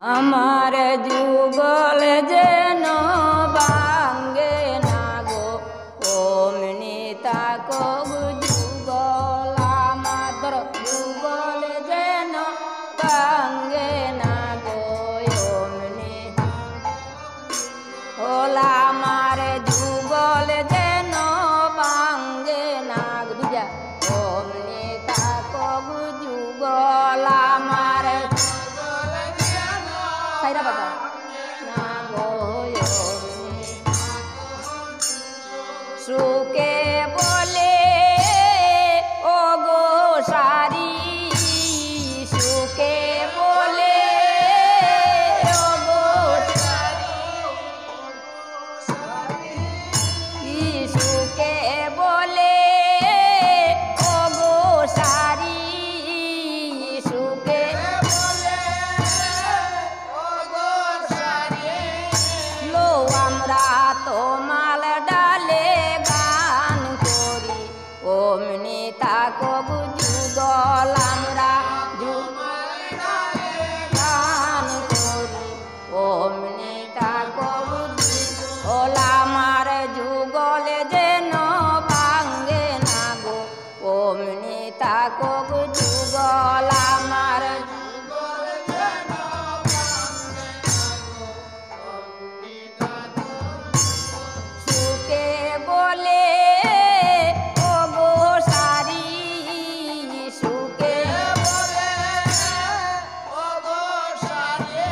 আমার যুগল যেন ভাঙ্গে না গো অমনি তাকো যুগল আমার যুগল যেন ভাঙ্গে না গো অমনি ওলা আমার যুগল যেন ভাঙ্গে না দুজা অমনি তাকো যুগল আমার সাইরা বাবা না গো সুকে বলে ও গো সারি সুকে বলে ও গো সুকে বলে ও গো সারি সুকে আমরা তোমাল ডালে গান করি অমনি তাকো যুগল আমরা গান করি অমনি তাকো ওলা আমার যুগল যেন ভাঙ্গে না গো অমনি তাকো যুগল আমার বলে ও গো সারি সুকে বলে ও গো সারি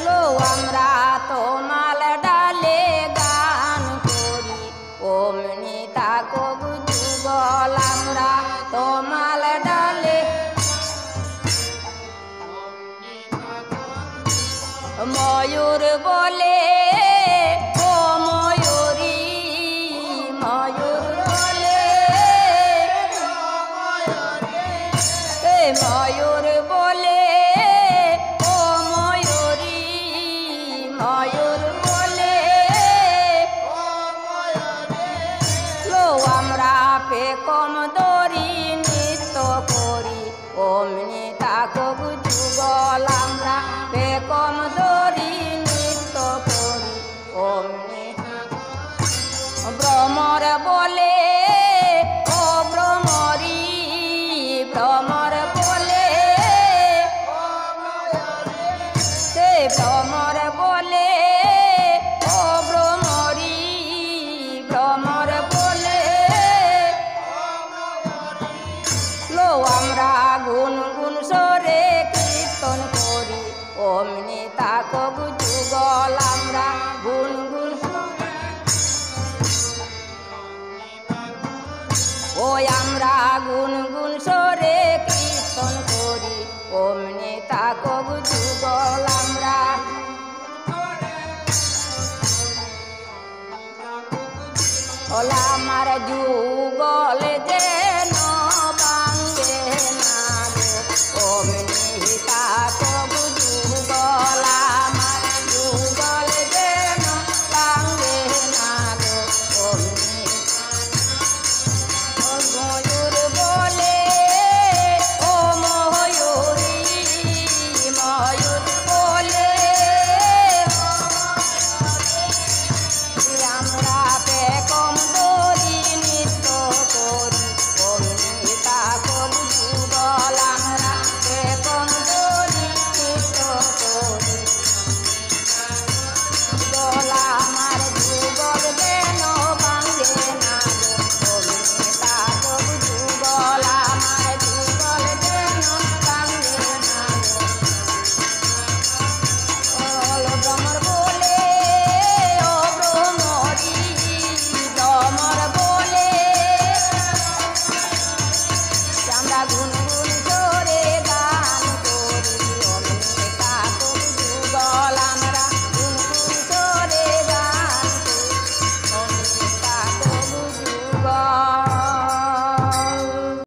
লো আমরা তোমাল ডালে গান করি অমনি তাকো যুগল আমরা তোমাল ডালে ময়ূর বলে ও ময়ূরী ময়ূর বলে ময়ূর বলে ও ময়ূরী ময়ূর বলে লো আমরা পে কম দরি নৃত্য করি অমনি তাকো যুগল আমরা পে কম দরি নৃত্য করি অমনি ভ্রমর বলে ও ভ্রমরী ভ্রমর বলে সে ভ্রমর বলে ও ভ্রমরী ভ্রমর বলে লো আমরা গুন গুন সরে কীর্তন করি অমনি তাকো